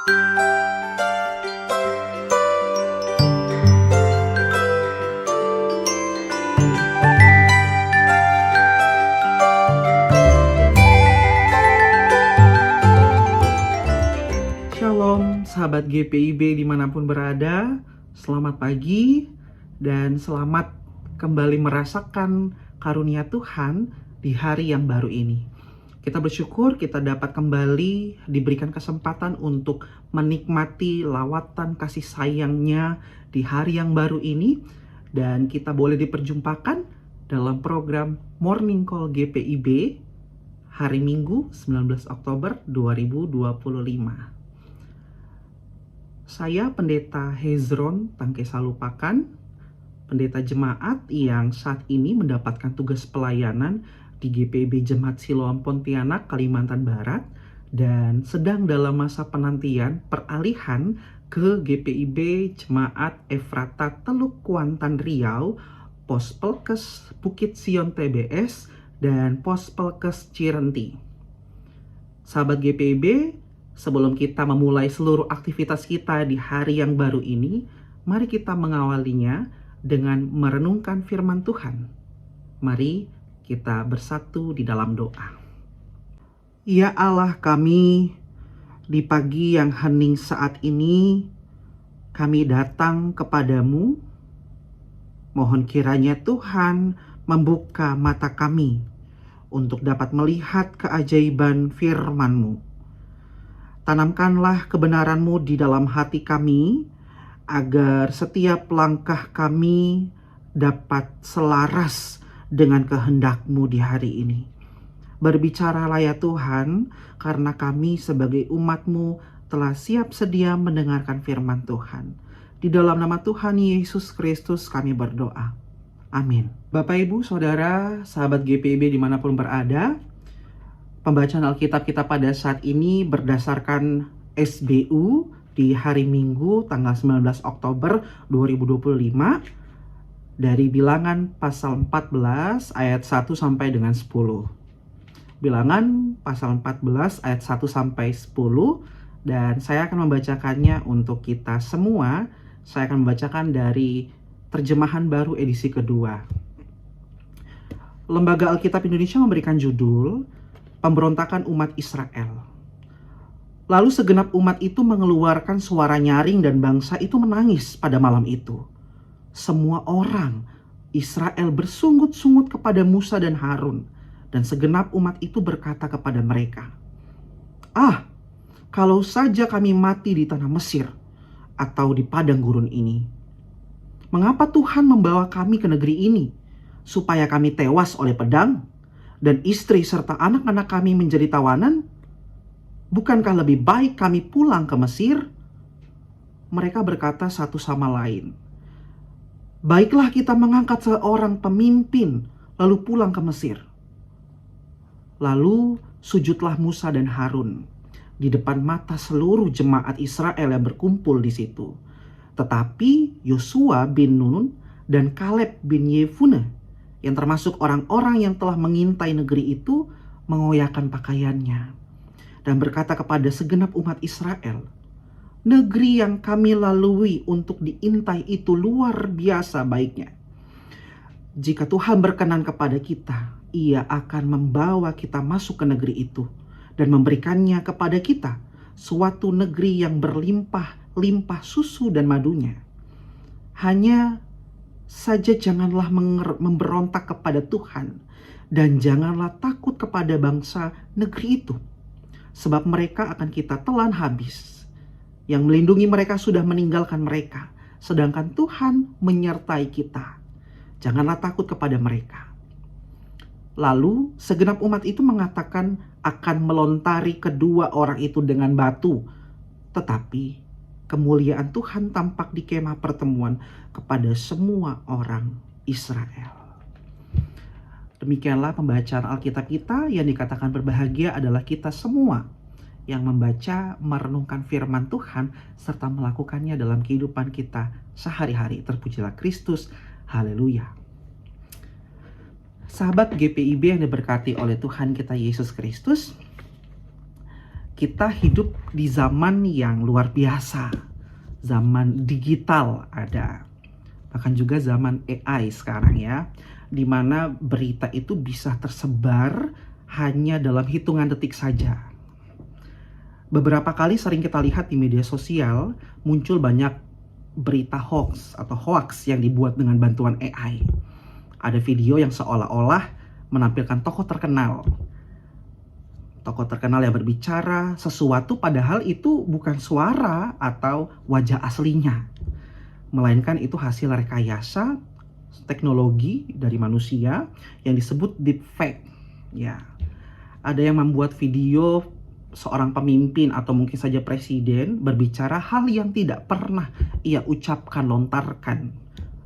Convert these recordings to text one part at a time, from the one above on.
Shalom sahabat GPIB dimanapun berada, selamat pagi dan selamat kembali merasakan karunia Tuhan di hari yang baru ini. Kita bersyukur kita dapat kembali diberikan kesempatan untuk menikmati lawatan kasih sayangnya di hari yang baru ini, dan kita boleh diperjumpakan dalam program Morning Call GPIB hari Minggu 19 Oktober 2025. Saya Pendeta Hezron Tangkesa Lupakan, pendeta jemaat yang saat ini mendapatkan tugas pelayanan di GPIB Jemaat Siloam Pontianak, Kalimantan Barat, dan sedang dalam masa penantian peralihan ke GPIB Jemaat Efrata Teluk Kuantan Riau, Pospelkes Bukit Sion TBS, dan Pospelkes Cirenti. Sahabat GPIB, sebelum kita memulai seluruh aktivitas kita di hari yang baru ini, mari kita mengawalinya dengan merenungkan firman Tuhan. Mari kita bersatu di dalam doa. Ya Allah kami, di pagi yang hening saat ini, kami datang kepadamu. Mohon kiranya Tuhan membuka mata kami untuk dapat melihat keajaiban firman-Mu. Tanamkanlah kebenaran-Mu di dalam hati kami, agar setiap langkah kami dapat selaras dengan kehendak-Mu di hari ini. Berbicaralah ya Tuhan, karena kami sebagai umat-Mu telah siap sedia mendengarkan firman Tuhan. Di dalam nama Tuhan Yesus Kristus kami berdoa. Amin. Bapak, Ibu, Saudara, sahabat GPIB dimanapun berada, pembacaan Alkitab kita pada saat ini berdasarkan SBU di hari Minggu tanggal 19 Oktober 2025 dari Bilangan pasal 14 ayat 1 sampai dengan 10. Bilangan pasal 14 ayat 1 sampai 10, dan saya akan membacakannya untuk kita semua. Saya akan membacakan dari terjemahan baru edisi kedua. Lembaga Alkitab Indonesia memberikan judul Pemberontakan Umat Israel. Lalu segenap umat itu mengeluarkan suara nyaring dan bangsa itu menangis pada malam itu. Semua orang Israel bersungut-sungut kepada Musa dan Harun, dan segenap umat itu berkata kepada mereka, "Ah, kalau saja kami mati di tanah Mesir atau di padang gurun ini. Mengapa Tuhan membawa kami ke negeri ini, supaya kami tewas oleh pedang, dan istri serta anak-anak kami menjadi tawanan? Bukankah lebih baik kami pulang ke Mesir?" Mereka berkata satu sama lain, "Baiklah kita mengangkat seorang pemimpin, lalu pulang ke Mesir." Lalu sujudlah Musa dan Harun di depan mata seluruh jemaat Israel yang berkumpul di situ. Tetapi Yosua bin Nun dan Kaleb bin Yefuneh, yang termasuk orang-orang yang telah mengintai negeri itu, mengoyakkan pakaiannya dan berkata kepada segenap umat Israel, "Negeri yang kami lalui untuk diintai itu luar biasa baiknya. Jika Tuhan berkenan kepada kita, Ia akan membawa kita masuk ke negeri itu dan memberikannya kepada kita, suatu negeri yang berlimpah-limpah susu dan madunya. Hanya saja janganlah memberontak kepada Tuhan, dan janganlah takut kepada bangsa negeri itu, sebab mereka akan kita telan habis. Yang melindungi mereka sudah meninggalkan mereka, sedangkan Tuhan menyertai kita. Janganlah takut kepada mereka." Lalu segenap umat itu mengatakan akan melontari kedua orang itu dengan batu. Tetapi kemuliaan Tuhan tampak di kemah pertemuan kepada semua orang Israel. Demikianlah pembacaan Alkitab kita. Yang dikatakan berbahagia adalah kita semua yang membaca, merenungkan firman Tuhan, serta melakukannya dalam kehidupan kita sehari-hari. Terpujilah Kristus. Haleluya. Sahabat GPIB yang diberkati oleh Tuhan kita Yesus Kristus, Kita hidup di zaman yang luar biasa, zaman digital ada, bahkan juga zaman AI sekarang ya, di mana berita itu bisa tersebar hanya dalam hitungan detik saja. Beberapa kali sering kita lihat di media sosial muncul banyak berita hoax atau hoax yang dibuat dengan bantuan AI. Ada video yang seolah-olah menampilkan tokoh terkenal yang berbicara sesuatu padahal itu bukan suara atau wajah aslinya, melainkan itu hasil rekayasa teknologi dari manusia yang disebut deepfake. Ya, ada yang membuat video seorang pemimpin atau mungkin saja presiden berbicara hal yang tidak pernah ia ucapkan, lontarkan.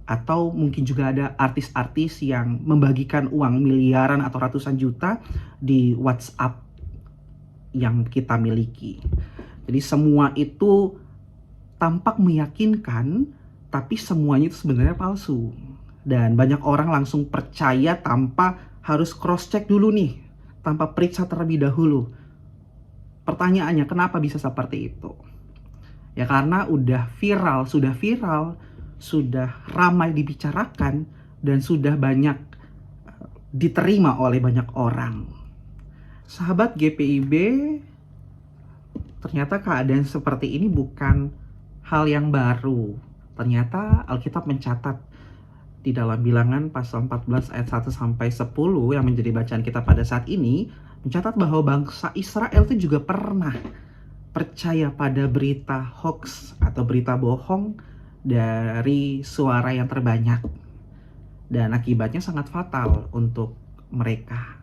Atau mungkin juga ada artis-artis yang membagikan uang miliaran atau ratusan juta di WhatsApp yang kita miliki. Jadi semua itu tampak meyakinkan, tapi semuanya itu sebenarnya palsu. Dan banyak orang langsung percaya tanpa harus cross check dulu nih, tanpa periksa terlebih dahulu. Pertanyaannya, kenapa bisa seperti itu? Ya karena sudah viral, sudah ramai dibicarakan, dan sudah banyak diterima oleh banyak orang. Sahabat GPIB, ternyata keadaan seperti ini bukan hal yang baru. Ternyata Alkitab mencatat di dalam Bilangan pasal 14 ayat 1 sampai 10 yang menjadi bacaan kita pada saat ini, mencatat bahwa bangsa Israel itu juga pernah percaya pada berita hoax atau berita bohong dari suara yang terbanyak. Dan akibatnya sangat fatal untuk mereka.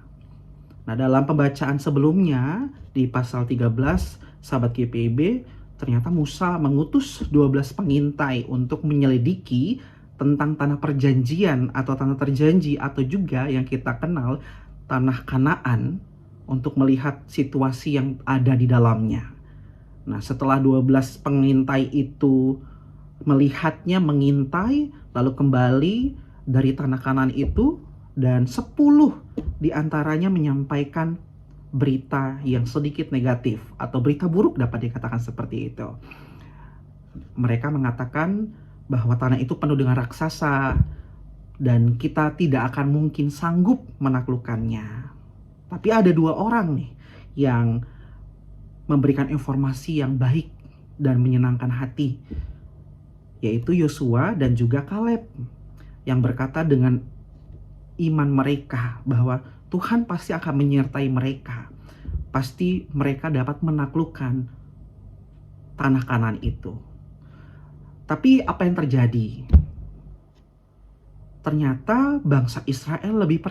Nah, dalam pembacaan sebelumnya di pasal 13, sahabat GPIB, ternyata Musa mengutus 12 pengintai untuk menyelidiki tentang tanah perjanjian atau tanah terjanji atau juga yang kita kenal tanah Kanaan untuk melihat situasi yang ada di dalamnya. Nah, setelah 12 pengintai itu melihatnya, mengintai, lalu kembali dari tanah Kanaan itu, dan 10 diantaranya menyampaikan berita yang sedikit negatif atau berita buruk dapat dikatakan seperti itu. Mereka mengatakan bahwa tanah itu penuh dengan raksasa dan kita tidak akan mungkin sanggup menaklukkannya. Tapi ada 2 orang nih yang memberikan informasi yang baik dan menyenangkan hati, yaitu Yosua dan juga Kaleb, yang berkata dengan iman mereka bahwa Tuhan pasti akan menyertai mereka. Pasti mereka dapat menaklukkan tanah Kanaan itu. Tapi apa yang terjadi? Ternyata bangsa Israel lebih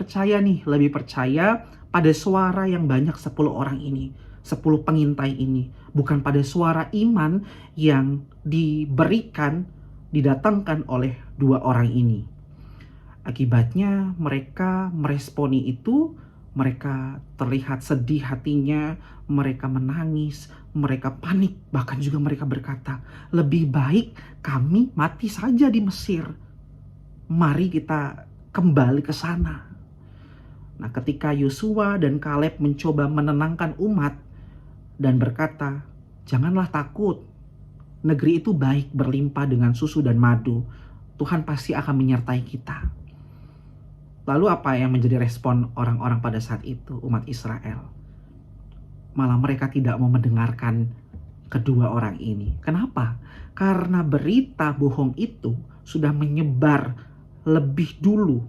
percaya pada suara yang banyak 10 orang ini, 10 pengintai ini, bukan pada suara iman yang didatangkan oleh 2 orang ini. Akibatnya mereka meresponi itu, mereka terlihat sedih hatinya, mereka menangis, mereka panik, bahkan juga mereka berkata, lebih baik kami mati saja di Mesir. Mari kita kembali ke sana. Nah, ketika Yosua dan Kaleb mencoba menenangkan umat dan berkata, janganlah takut, negeri itu baik, berlimpah dengan susu dan madu. Tuhan pasti akan menyertai kita. Lalu apa yang menjadi respon orang-orang pada saat itu, umat Israel? Malah mereka tidak mau mendengarkan kedua orang ini. Kenapa? Karena berita bohong itu sudah menyebar lebih dulu.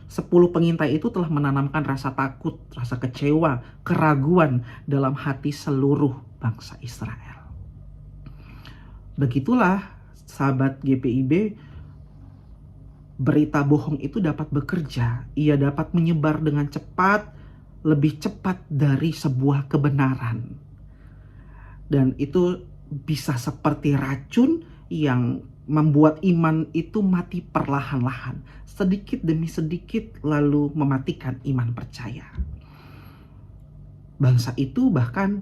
10 pengintai itu telah menanamkan rasa takut, rasa kecewa, keraguan dalam hati seluruh bangsa Israel. Begitulah sahabat GPIB, berita bohong itu dapat bekerja. Ia dapat menyebar dengan cepat, lebih cepat dari sebuah kebenaran. Dan itu bisa seperti racun yang membuat iman itu mati perlahan-lahan, sedikit demi sedikit, lalu mematikan iman percaya. Bangsa itu bahkan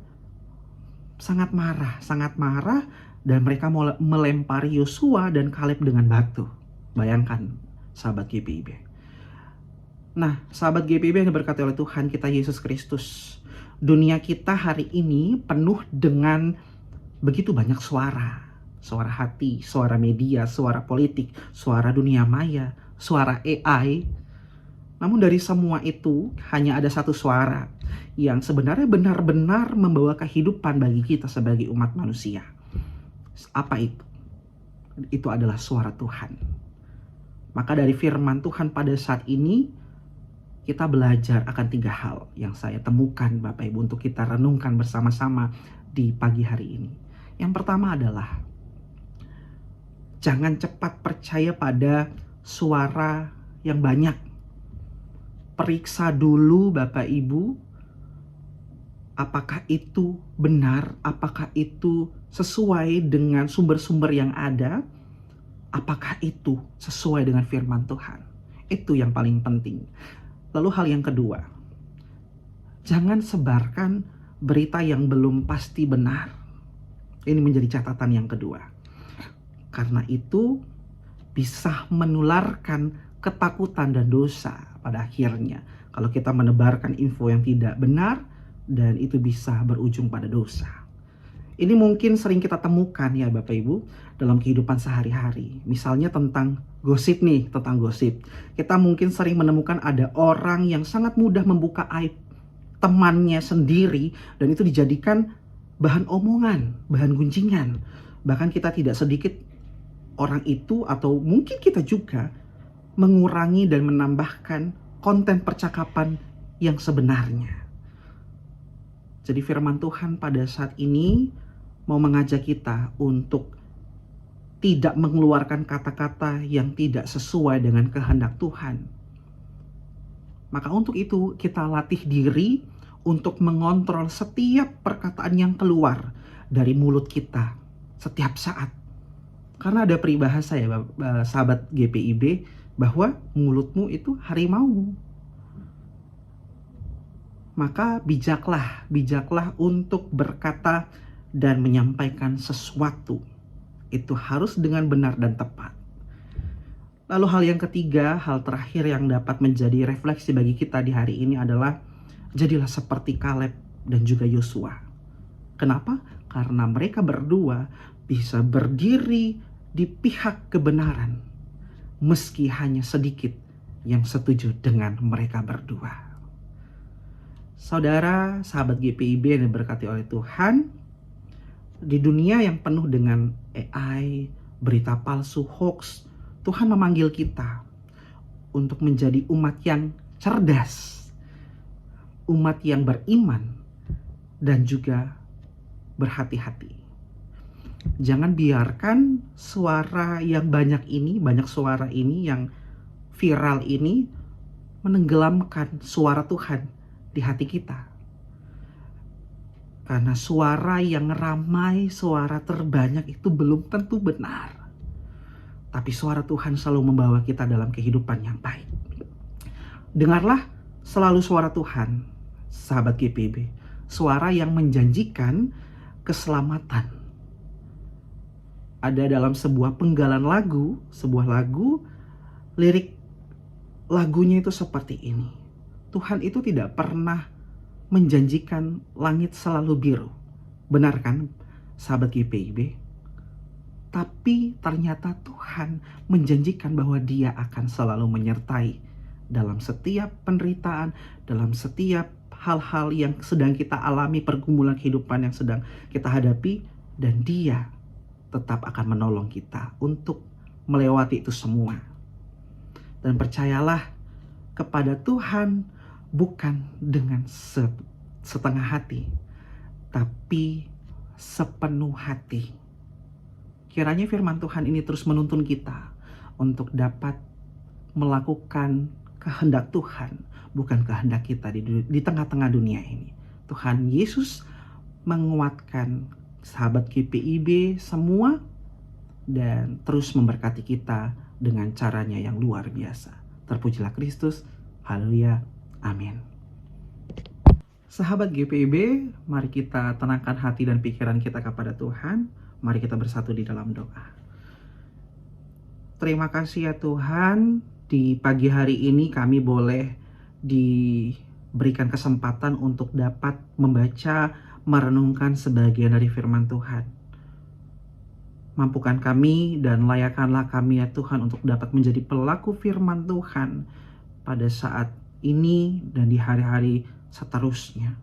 sangat marah, dan mereka melempari Yosua dan Kaleb dengan batu. Bayangkan, sahabat GPIB. Nah, sahabat GPIB yang berkati oleh Tuhan kita Yesus Kristus, Dunia kita hari ini penuh dengan begitu banyak suara. Suara hati, suara media, suara politik, suara dunia maya, suara AI. Namun dari semua itu hanya ada satu suara yang sebenarnya benar-benar membawa kehidupan bagi kita sebagai umat manusia. Apa itu? Itu adalah suara Tuhan. Maka dari firman Tuhan pada saat ini kita belajar akan 3 hal yang saya temukan Bapak Ibu untuk kita renungkan bersama-sama di pagi hari ini. Yang pertama adalah jangan cepat percaya pada suara yang banyak. Periksa dulu Bapak Ibu, apakah itu benar, apakah itu sesuai dengan sumber-sumber yang ada, apakah itu sesuai dengan firman Tuhan. Itu yang paling penting. Lalu hal yang kedua, jangan sebarkan berita yang belum pasti benar. Ini menjadi catatan yang kedua. Karena itu bisa menularkan ketakutan dan dosa pada akhirnya. Kalau kita menebarkan info yang tidak benar dan itu bisa berujung pada dosa. Ini mungkin sering kita temukan ya Bapak Ibu dalam kehidupan sehari-hari. Misalnya tentang gosip nih, tentang gosip. Kita mungkin sering menemukan ada orang yang sangat mudah membuka aib temannya sendiri dan itu dijadikan bahan omongan, bahan gunjingan. Bahkan kita tidak sedikit orang itu atau mungkin kita juga mengurangi dan menambahkan konten percakapan yang sebenarnya. Jadi firman Tuhan pada saat ini mau mengajak kita untuk tidak mengeluarkan kata-kata yang tidak sesuai dengan kehendak Tuhan. Maka untuk itu kita latih diri untuk mengontrol setiap perkataan yang keluar dari mulut kita setiap saat. Karena ada peribahasa ya sahabat GPIB bahwa mulutmu itu harimau. Maka bijaklah untuk berkata dan menyampaikan sesuatu. Itu harus dengan benar dan tepat. Lalu hal yang ketiga, hal terakhir yang dapat menjadi refleksi bagi kita di hari ini adalah jadilah seperti Kaleb dan juga Yosua. Kenapa? Karena mereka berdua bisa berdiri di pihak kebenaran meski hanya sedikit yang setuju dengan mereka berdua. Saudara, sahabat GPIB yang diberkati oleh Tuhan, di dunia yang penuh dengan AI, berita palsu, hoax, Tuhan memanggil kita untuk menjadi umat yang cerdas, umat yang beriman, dan juga berhati-hati. Jangan biarkan suara yang banyak suara ini yang viral ini menenggelamkan suara Tuhan di hati kita. Karena suara yang ramai, suara terbanyak itu belum tentu benar. Tapi suara Tuhan selalu membawa kita dalam kehidupan yang baik. Dengarlah selalu suara Tuhan, sahabat GPB. Suara yang menjanjikan keselamatan. Ada dalam sebuah penggalan lagu, lirik lagunya itu seperti ini. Tuhan itu tidak pernah menjanjikan langit selalu biru. Benar kan, sahabat GPIB? Tapi ternyata Tuhan menjanjikan bahwa Dia akan selalu menyertai dalam setiap penderitaan, dalam setiap hal-hal yang sedang kita alami, pergumulan kehidupan yang sedang kita hadapi, dan Dia tetap akan menolong kita untuk melewati itu semua. Dan percayalah kepada Tuhan bukan dengan setengah hati, tapi sepenuh hati. Kiranya firman Tuhan ini terus menuntun kita untuk dapat melakukan kehendak Tuhan, bukan kehendak kita di tengah-tengah dunia ini. Tuhan Yesus menguatkan sahabat GPIB semua dan terus memberkati kita dengan caranya yang luar biasa. Terpujilah Kristus. Haleluya. Amin. Sahabat GPIB, mari kita tenangkan hati dan pikiran kita kepada Tuhan. Mari kita bersatu di dalam doa. Terima kasih ya Tuhan, di pagi hari ini kami boleh berikan kesempatan untuk dapat membaca, merenungkan sebagian dari firman Tuhan. Mampukan kami dan layakkanlah kami ya Tuhan untuk dapat menjadi pelaku firman Tuhan pada saat ini dan di hari-hari seterusnya.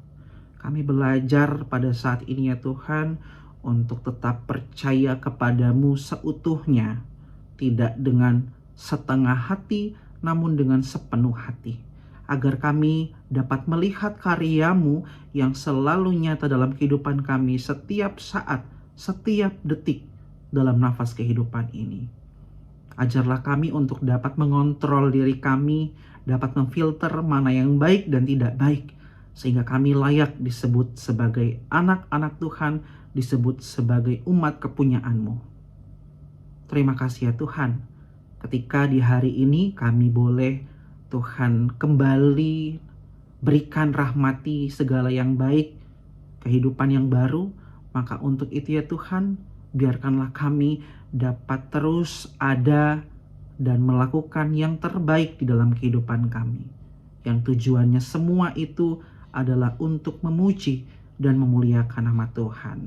Kami belajar pada saat ini ya Tuhan untuk tetap percaya kepadamu seutuhnya, tidak dengan setengah hati namun dengan sepenuh hati, agar kami dapat melihat karyamu yang selalu nyata dalam kehidupan kami setiap saat, setiap detik dalam nafas kehidupan ini. Ajarlah kami untuk dapat mengontrol diri kami, dapat memfilter mana yang baik dan tidak baik, sehingga kami layak disebut sebagai anak-anak Tuhan, disebut sebagai umat kepunyaan-Mu. Terima kasih ya Tuhan, ketika di hari ini kami boleh Tuhan kembali berikan rahmati segala yang baik, kehidupan yang baru, maka untuk itu ya Tuhan, biarkanlah kami dapat terus ada dan melakukan yang terbaik di dalam kehidupan kami. Yang tujuannya semua itu adalah untuk memuji dan memuliakan nama Tuhan.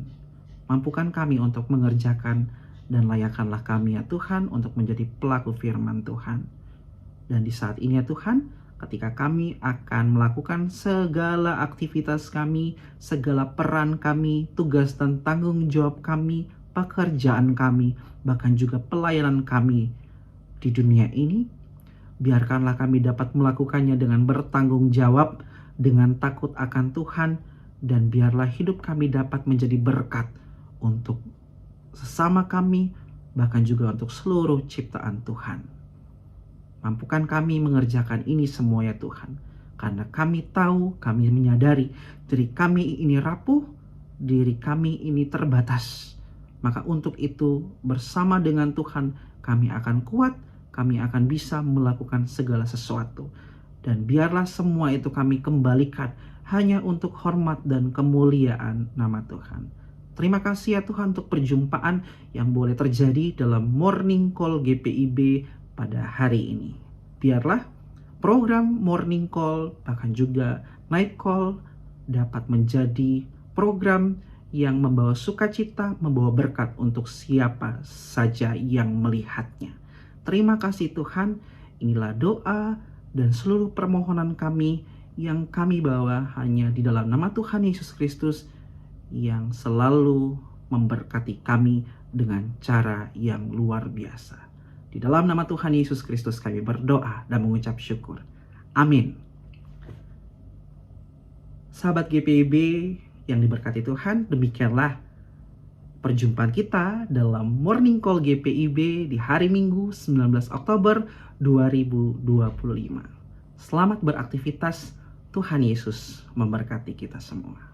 Mampukan kami untuk mengerjakan dan layakkanlah kami ya Tuhan untuk menjadi pelaku firman Tuhan. Dan di saat ini ya Tuhan, ketika kami akan melakukan segala aktivitas kami, segala peran kami, tugas dan tanggung jawab kami, pekerjaan kami, bahkan juga pelayanan kami di dunia ini, biarkanlah kami dapat melakukannya dengan bertanggung jawab, dengan takut akan Tuhan, dan biarlah hidup kami dapat menjadi berkat untuk sesama kami, bahkan juga untuk seluruh ciptaan Tuhan. Mampukan kami mengerjakan ini semua ya Tuhan, karena kami tahu, kami menyadari diri kami ini rapuh, diri kami ini terbatas. Maka untuk itu bersama dengan Tuhan kami akan kuat, kami akan bisa melakukan segala sesuatu. Dan biarlah semua itu kami kembalikan hanya untuk hormat dan kemuliaan nama Tuhan. Terima kasih ya Tuhan untuk perjumpaan yang boleh terjadi dalam Morning Call GPIB pada hari ini. Biarlah program Morning Call bahkan juga Night Call dapat menjadi program yang membawa sukacita, membawa berkat untuk siapa saja yang melihatnya. Terima kasih Tuhan, inilah doa dan seluruh permohonan kami yang kami bawa hanya di dalam nama Tuhan Yesus Kristus yang selalu memberkati kami dengan cara yang luar biasa. Di dalam nama Tuhan Yesus Kristus kami berdoa dan mengucap syukur. Amin. Sahabat GPIB yang diberkati Tuhan, demikianlah perjumpaan kita dalam Morning Call GPIB di hari Minggu 19 Oktober 2025. Selamat beraktivitas, Tuhan Yesus memberkati kita semua.